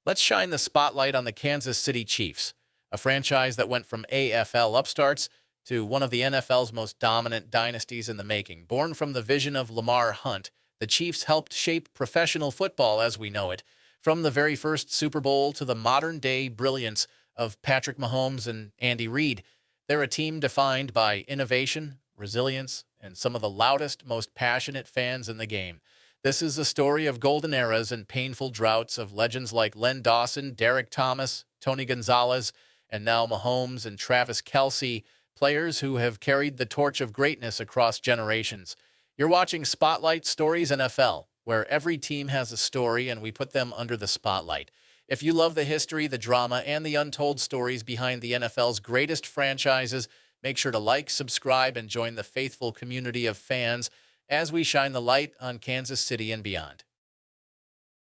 Let's shine the spotlight on the Kansas City Chiefs, a franchise that went from AFL upstarts to one of the NFL's most dominant dynasties in the making. Born from the vision of Lamar Hunt, the Chiefs helped shape professional football as we know it, from the very first Super Bowl to the modern-day brilliance of Patrick Mahomes and Andy Reid. They're a team defined by innovation, resilience, and some of the loudest, most passionate fans in the game. This is a story of golden eras and painful droughts of legends like Len Dawson, Derrick Thomas, Tony Gonzalez, and now Mahomes and Travis Kelce, players who have carried the torch of greatness across generations. You're watching Spotlight Stories NFL, where every team has a story and we put them under the spotlight. If you love the history, the drama, and the untold stories behind the NFL's greatest franchises, make sure to like, subscribe, and join the faithful community of fans as we shine the light on Kansas City and beyond.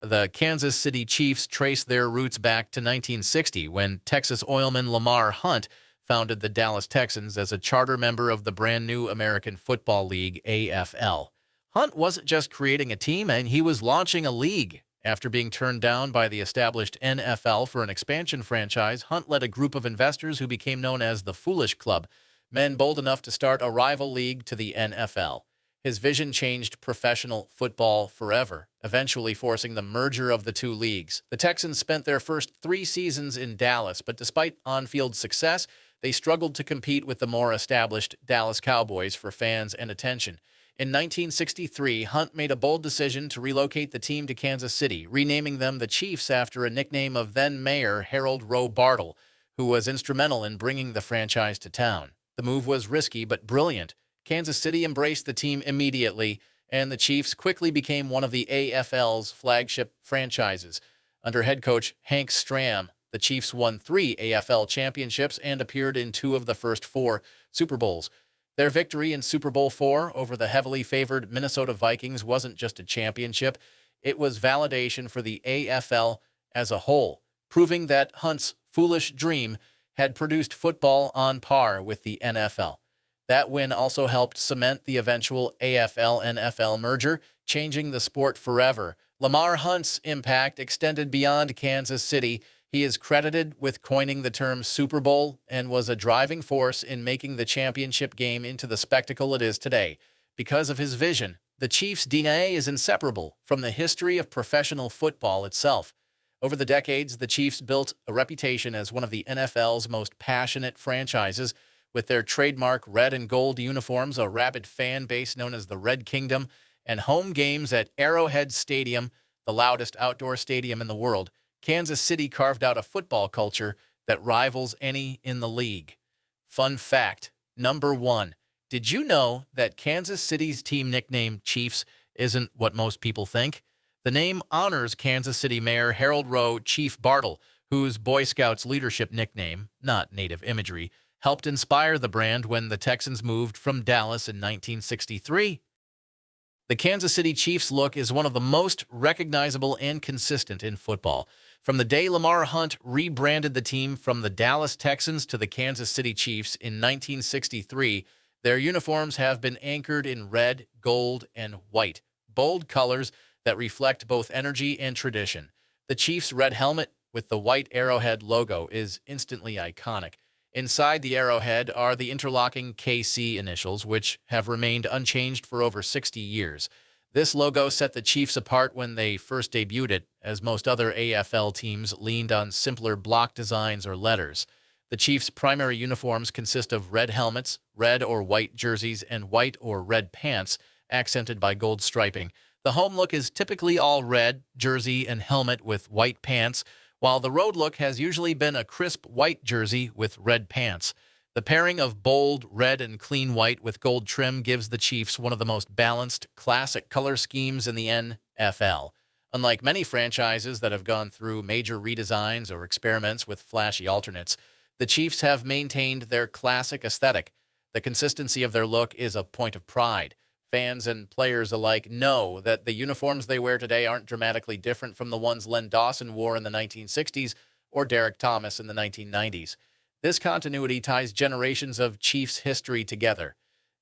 The Kansas City Chiefs trace their roots back to 1960 when Texas oilman Lamar Hunt founded the Dallas Texans as a charter member of the brand new American Football League, AFL. Hunt wasn't just creating a team, and he was launching a league. After being turned down by the established NFL for an expansion franchise, Hunt led a group of investors who became known as the Foolish Club, men bold enough to start a rival league to the NFL. His vision changed professional football forever, eventually forcing the merger of the two leagues. The Texans spent their first 3 seasons in Dallas, but despite on-field success, they struggled to compete with the more established Dallas Cowboys for fans and attention. In 1963, Hunt made a bold decision to relocate the team to Kansas City, renaming them the Chiefs after a nickname of then-Mayor Harold Roe Bartle, who was instrumental in bringing the franchise to town. The move was risky but brilliant. Kansas City embraced the team immediately, and the Chiefs quickly became one of the AFL's flagship franchises. Under head coach Hank Stram, the Chiefs won 3 AFL championships and appeared in 2 of the first 4 Super Bowls. Their victory in Super Bowl IV over the heavily favored Minnesota Vikings wasn't just a championship, it was validation for the AFL as a whole, proving that Hunt's foolish dream had produced football on par with the NFL. That win also helped cement the eventual AFL-NFL merger, changing the sport forever. Lamar Hunt's impact extended beyond Kansas City. He is credited with coining the term Super Bowl and was a driving force in making the championship game into the spectacle it is today. Because of his vision, the Chiefs' DNA is inseparable from the history of professional football itself. Over the decades, the Chiefs built a reputation as one of the NFL's most passionate franchises, with their trademark red and gold uniforms, a rabid fan base known as the Red Kingdom, and home games at Arrowhead Stadium, the loudest outdoor stadium in the world. Kansas City carved out a football culture that rivals any in the league. Fun fact, number 1. Did you know that Kansas City's team nickname Chiefs isn't what most people think? The name honors Kansas City Mayor Harold Roe Chief Bartle, whose Boy Scouts leadership nickname, not native imagery, helped inspire the brand when the Texans moved from Dallas in 1963. The Kansas City Chiefs look is one of the most recognizable and consistent in football. From the day Lamar Hunt rebranded the team from the Dallas Texans to the Kansas City Chiefs in 1963, their uniforms have been anchored in red, gold, and white, bold colors that reflect both energy and tradition. The Chiefs' red helmet with the white Arrowhead logo is instantly iconic. Inside the arrowhead are the interlocking KC initials, which have remained unchanged for over 60 years. This logo set the Chiefs apart when they first debuted it, as most other AFL teams leaned on simpler block designs or letters. The Chiefs' primary uniforms consist of red helmets, red or white jerseys, and white or red pants, accented by gold striping. The home look is typically all red, jersey and helmet with white pants, while the road look has usually been a crisp white jersey with red pants. The pairing of bold red and clean white with gold trim gives the Chiefs one of the most balanced, classic color schemes in the NFL. Unlike many franchises that have gone through major redesigns or experiments with flashy alternates, the Chiefs have maintained their classic aesthetic. The consistency of their look is a point of pride. Fans and players alike know that the uniforms they wear today aren't dramatically different from the ones Len Dawson wore in the 1960s or Derrick Thomas in the 1990s. This continuity ties generations of Chiefs history together.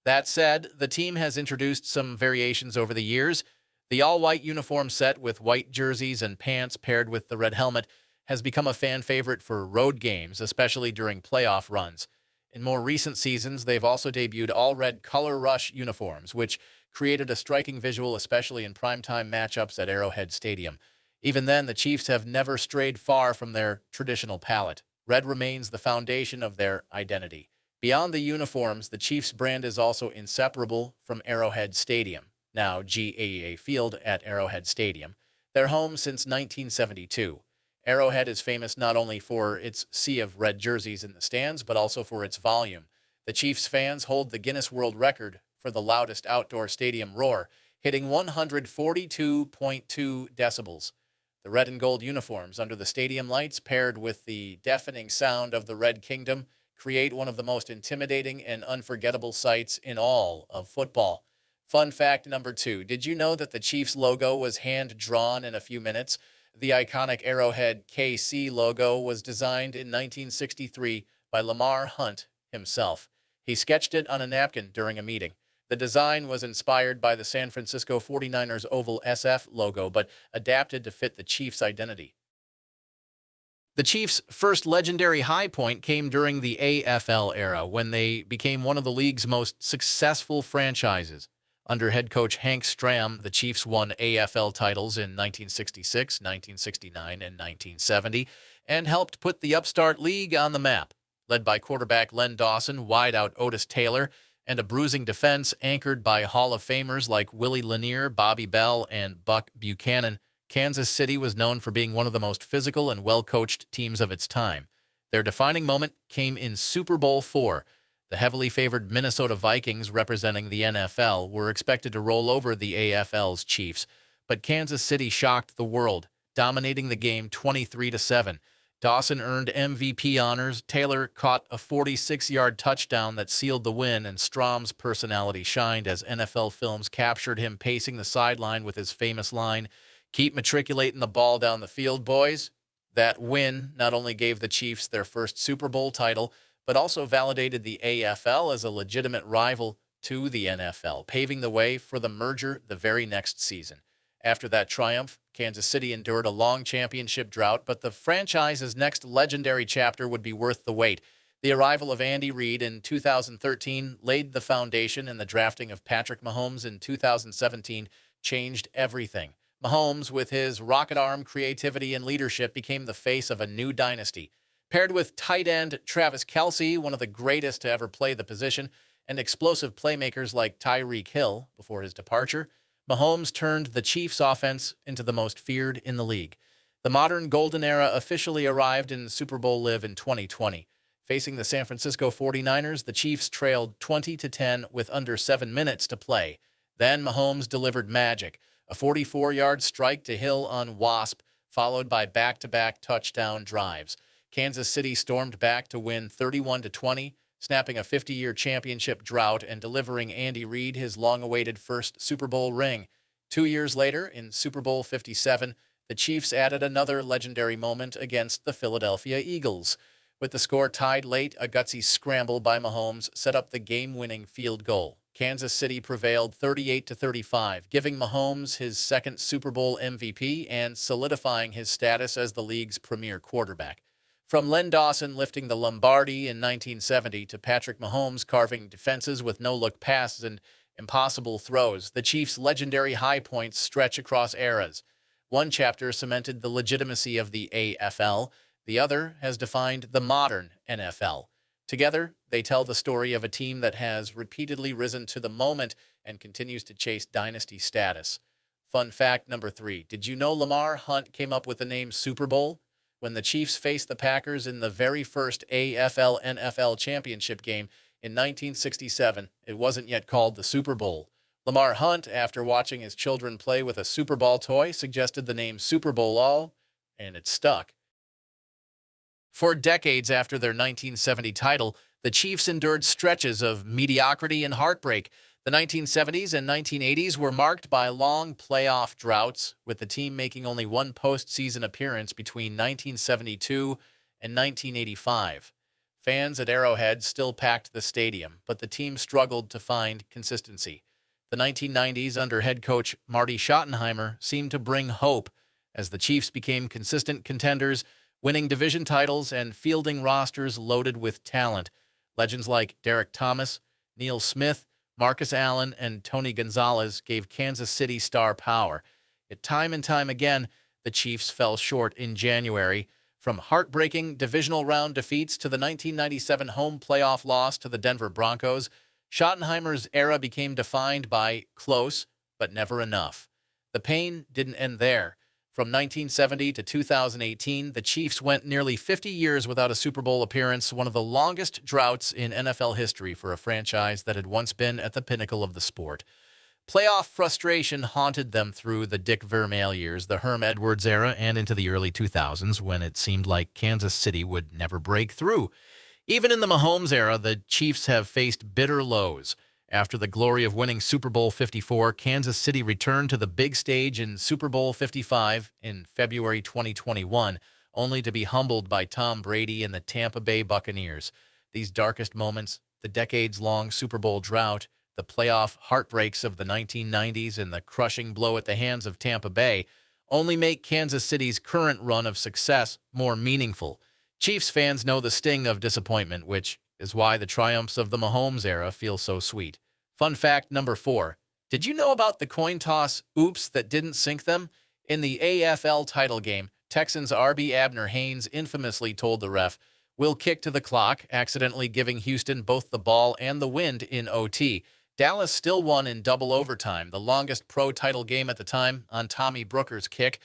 That said, the team has introduced some variations over the years. The all-white uniform set with white jerseys and pants paired with the red helmet has become a fan favorite for road games, especially during playoff runs. In more recent seasons, they've also debuted all-red Color Rush uniforms, which created a striking visual, especially in primetime matchups at Arrowhead Stadium. Even then, the Chiefs have never strayed far from their traditional palette. Red remains the foundation of their identity. Beyond the uniforms, the Chiefs brand is also inseparable from Arrowhead Stadium, now GAA Field at Arrowhead Stadium, their home since 1972. Arrowhead is famous not only for its sea of red jerseys in the stands, but also for its volume. The Chiefs fans hold the Guinness World Record for the loudest outdoor stadium roar, hitting 142.2 decibels. The red and gold uniforms under the stadium lights, paired with the deafening sound of the Red Kingdom, create one of the most intimidating and unforgettable sights in all of football. Fun fact number 2. Did you know that the Chiefs logo was hand-drawn in a few minutes? The iconic Arrowhead KC logo was designed in 1963 by Lamar Hunt himself. He sketched it on a napkin during a meeting. The design was inspired by the San Francisco 49ers oval SF logo, but adapted to fit the Chiefs' identity. The Chiefs' first legendary high point came during the AFL era, when they became one of the league's most successful franchises. Under head coach Hank Stram, the Chiefs won AFL titles in 1966, 1969, and 1970, and helped put the upstart league on the map. Led by quarterback Len Dawson, wideout Otis Taylor, and a bruising defense anchored by Hall of Famers like Willie Lanier, Bobby Bell, and Buck Buchanan, Kansas City was known for being one of the most physical and well-coached teams of its time. Their defining moment came in Super Bowl IV. The heavily favored Minnesota Vikings, representing the NFL, were expected to roll over the AFL's Chiefs, but Kansas City shocked the world, dominating the game 23-7. Dawson earned MVP honors, Taylor caught a 46-yard touchdown that sealed the win, and Strom's personality shined as NFL films captured him pacing the sideline with his famous line, "Keep matriculating the ball down the field, boys." That win not only gave the Chiefs their first Super Bowl title, but also validated the AFL as a legitimate rival to the NFL, paving the way for the merger the very next season. After that triumph, Kansas City endured a long championship drought, but the franchise's next legendary chapter would be worth the wait. The arrival of Andy Reid in 2013 laid the foundation, and the drafting of Patrick Mahomes in 2017 changed everything. Mahomes, with his rocket arm creativity and leadership, became the face of a new dynasty. Paired with tight end Travis Kelce, one of the greatest to ever play the position, and explosive playmakers like Tyreek Hill before his departure, Mahomes turned the Chiefs' offense into the most feared in the league. The modern golden era officially arrived in Super Bowl LIV in 2020. Facing the San Francisco 49ers, the Chiefs trailed 20-10 with under 7 minutes to play. Then Mahomes delivered magic, a 44-yard strike to Hill on Wasp, followed by back-to-back touchdown drives. Kansas City stormed back to win 31-20, snapping a 50-year championship drought and delivering Andy Reid his long-awaited first Super Bowl ring. 2 years later, in Super Bowl 57, the Chiefs added another legendary moment against the Philadelphia Eagles. With the score tied late, a gutsy scramble by Mahomes set up the game-winning field goal. Kansas City prevailed 38-35, giving Mahomes his second Super Bowl MVP and solidifying his status as the league's premier quarterback. From Len Dawson lifting the Lombardi in 1970 to Patrick Mahomes carving defenses with no-look passes and impossible throws, the Chiefs' legendary high points stretch across eras. One chapter cemented the legitimacy of the AFL, the other has defined the modern NFL. Together, they tell the story of a team that has repeatedly risen to the moment and continues to chase dynasty status. Fun fact number 3. Did you know Lamar Hunt came up with the name Super Bowl? When the Chiefs faced the Packers in the very first AFL-NFL championship game in 1967, it wasn't yet called the Super Bowl. Lamar Hunt, after watching his children play with a Super Ball toy, suggested the name Super Bowl, and it stuck. For decades after their 1970 title, the Chiefs endured stretches of mediocrity and heartbreak. The 1970s and 1980s were marked by long playoff droughts, with the team making only one postseason appearance between 1972 and 1985. Fans at Arrowhead still packed the stadium, but the team struggled to find consistency. The 1990s under head coach Marty Schottenheimer seemed to bring hope as the Chiefs became consistent contenders, winning division titles and fielding rosters loaded with talent. Legends like Derrick Thomas, Neil Smith, Marcus Allen, and Tony Gonzalez gave Kansas City star power. Yet time and time again, the Chiefs fell short in January. From heartbreaking divisional round defeats to the 1997 home playoff loss to the Denver Broncos, Schottenheimer's era became defined by close, but never enough. The pain didn't end there. From 1970 to 2018, the Chiefs went nearly 50 years without a Super Bowl appearance, one of the longest droughts in NFL history for a franchise that had once been at the pinnacle of the sport. Playoff frustration haunted them through the Dick Vermeil years, the Herm Edwards era, and into the early 2000s when it seemed like Kansas City would never break through. Even in the Mahomes era, the Chiefs have faced bitter lows. After the glory of winning Super Bowl 54, Kansas City returned to the big stage in Super Bowl 55 in February 2021, only to be humbled by Tom Brady and the Tampa Bay Buccaneers. These darkest moments, the decades-long Super Bowl drought, the playoff heartbreaks of the 1990s, and the crushing blow at the hands of Tampa Bay, only make Kansas City's current run of success more meaningful. Chiefs fans know the sting of disappointment, which is why the triumphs of the Mahomes era feel so sweet. Fun fact number 4. Did you know about the coin toss oops that didn't sink them? In the AFL title game, Texans RB Abner Haynes infamously told the ref, "We'll kick to the clock," accidentally giving Houston both the ball and the wind in OT. Dallas still won in double overtime, the longest pro title game at the time, on Tommy Brooker's kick.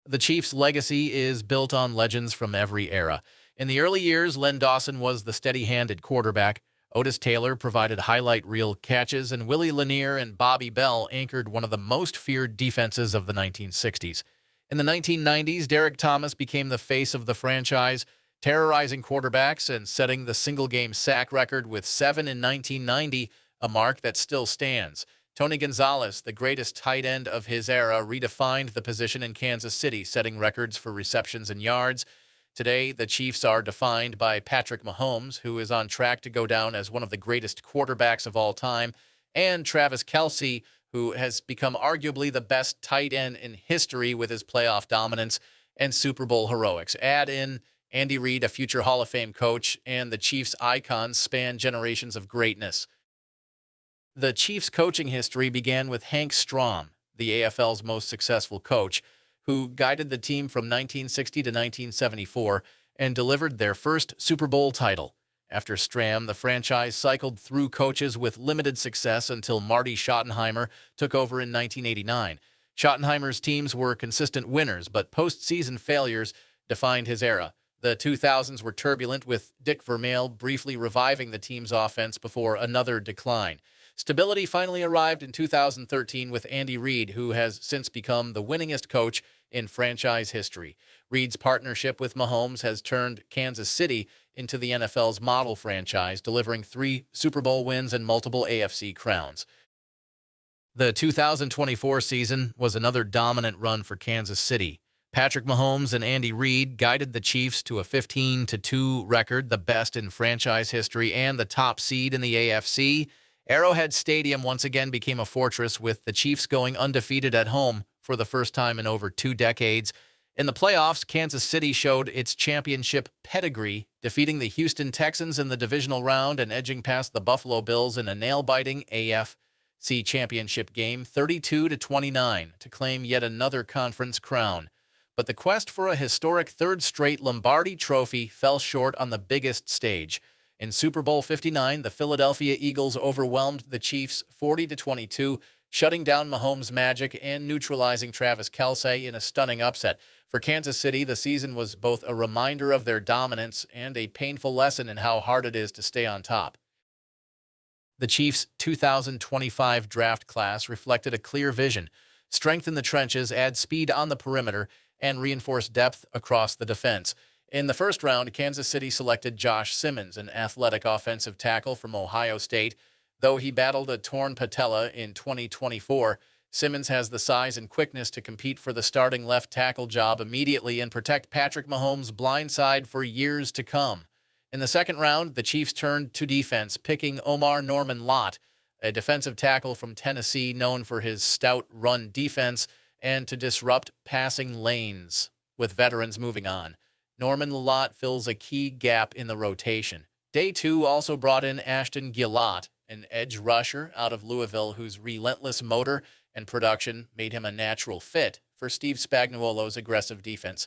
The Chiefs' legacy is built on legends from every era. In the early years, Len Dawson was the steady-handed quarterback. Otis Taylor provided highlight reel catches, and Willie Lanier and Bobby Bell anchored one of the most feared defenses of the 1960s. In the 1990s, Derrick Thomas became the face of the franchise, terrorizing quarterbacks and setting the single-game sack record with 7 in 1990, a mark that still stands. Tony Gonzalez, the greatest tight end of his era, redefined the position in Kansas City, setting records for receptions and yards. Today, the Chiefs are defined by Patrick Mahomes, who is on track to go down as one of the greatest quarterbacks of all time, and Travis Kelce, who has become arguably the best tight end in history with his playoff dominance and Super Bowl heroics. Add in Andy Reid, a future Hall of Fame coach, and the Chiefs' icons span generations of greatness. The Chiefs' coaching history began with Hank Strom, the AFL's most successful coach, who guided the team from 1960 to 1974 and delivered their first Super Bowl title. After Stram, the franchise cycled through coaches with limited success until Marty Schottenheimer took over in 1989. Schottenheimer's teams were consistent winners, but postseason failures defined his era. The 2000s were turbulent, with Dick Vermeil briefly reviving the team's offense before another decline. Stability finally arrived in 2013 with Andy Reid, who has since become the winningest coach in franchise history. Reid's partnership with Mahomes has turned Kansas City into the NFL's model franchise, delivering 3 Super Bowl wins and multiple AFC crowns. The 2024 season was another dominant run for Kansas City. Patrick Mahomes and Andy Reid guided the Chiefs to a 15-2 record, the best in franchise history and the top seed in the AFC. Arrowhead Stadium once again became a fortress, with the Chiefs going undefeated at home for the first time in over 2 decades. In the playoffs, Kansas City showed its championship pedigree, defeating the Houston Texans in the divisional round and edging past the Buffalo Bills in a nail-biting AFC championship game 32-29 to claim yet another conference crown. But the quest for a historic third straight Lombardi trophy fell short on the biggest stage. In Super Bowl 59, the Philadelphia Eagles overwhelmed the Chiefs 40-22, shutting down Mahomes' magic and neutralizing Travis Kelce in a stunning upset. For Kansas City, the season was both a reminder of their dominance and a painful lesson in how hard it is to stay on top. The Chiefs' 2025 draft class reflected a clear vision: strengthen the trenches, add speed on the perimeter, and reinforce depth across the defense. In the first round, Kansas City selected Josh Simmons, an athletic offensive tackle from Ohio State. Though he battled a torn patella in 2024, Simmons has the size and quickness to compete for the starting left tackle job immediately and protect Patrick Mahomes' blindside for years to come. In the second round, the Chiefs turned to defense, picking Omar Norman Lott, a defensive tackle from Tennessee known for his stout run defense and to disrupt passing lanes. With veterans moving on, Norman Lillot fills a key gap in the rotation. Day 2 also brought in Ashton Gillott, an edge rusher out of Louisville whose relentless motor and production made him a natural fit for Steve Spagnuolo's aggressive defense.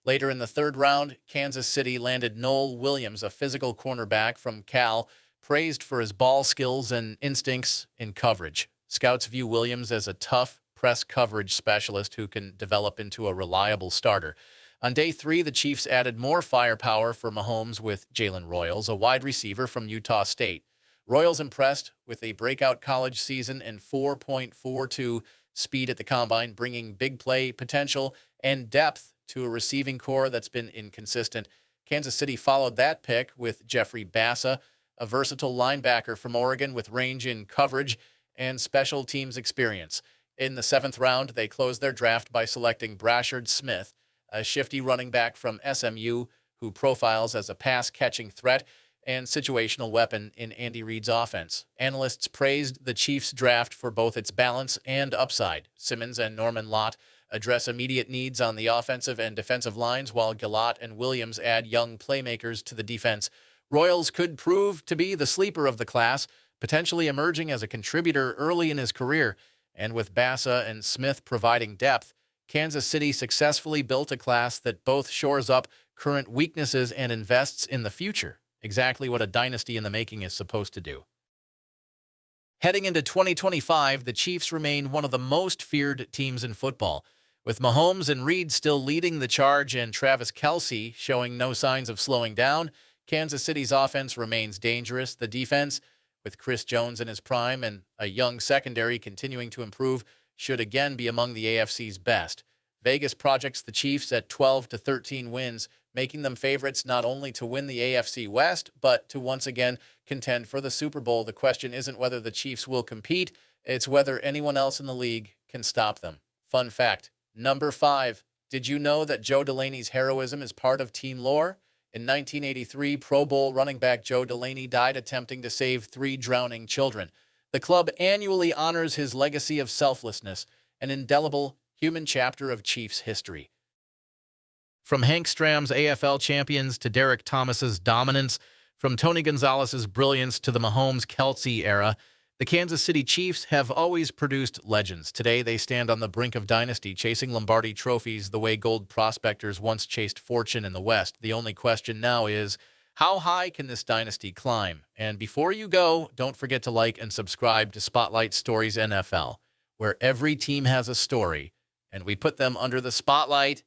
Later in the 3rd round, Kansas City landed Noel Williams, a physical cornerback from Cal, praised for his ball skills and instincts in coverage. Scouts view Williams as a tough press coverage specialist who can develop into a reliable starter. On day 3, the Chiefs added more firepower for Mahomes with Jalen Royals, a wide receiver from Utah State. Royals impressed with a breakout college season and 4.42 speed at the combine, bringing big play potential and depth to a receiving core that's been inconsistent. Kansas City followed that pick with Jeffrey Bassa, a versatile linebacker from Oregon with range in coverage and special teams experience. In the 7th round, they closed their draft by selecting Brashard Smith, a shifty running back from SMU who profiles as a pass-catching threat and situational weapon in Andy Reid's offense. Analysts praised the Chiefs' draft for both its balance and upside. Simmons and Norman Lott address immediate needs on the offensive and defensive lines, while Gillott and Williams add young playmakers to the defense. Royals could prove to be the sleeper of the class, potentially emerging as a contributor early in his career. And with Bassa and Smith providing depth, Kansas City successfully built a class that both shores up current weaknesses and invests in the future. Exactly what a dynasty in the making is supposed to do. Heading into 2025, the Chiefs remain one of the most feared teams in football. With Mahomes and Reid still leading the charge and Travis Kelce showing no signs of slowing down, Kansas City's offense remains dangerous. The defense, with Chris Jones in his prime and a young secondary continuing to improve, should again be among the AFC's best. Vegas projects the Chiefs at 12-13 wins, making them favorites not only to win the AFC West, but to once again contend for the Super Bowl. The question isn't whether the Chiefs will compete, it's whether anyone else in the league can stop them. Fun fact, number 5. Did you know that Joe Delaney's heroism is part of team lore? In 1983, Pro Bowl running back Joe Delaney died attempting to save 3 drowning children. The club annually honors his legacy of selflessness, an indelible human chapter of Chiefs history. From Hank Stram's AFL champions to Derrick Thomas's dominance, from Tony Gonzalez's brilliance to the Mahomes-Kelce era, the Kansas City Chiefs have always produced legends. Today, they stand on the brink of dynasty, chasing Lombardi trophies the way gold prospectors once chased fortune in the West. The only question now is, how high can this dynasty climb? And before you go, don't forget to like and subscribe to Spotlight Stories NFL, where every team has a story, and we put them under the spotlight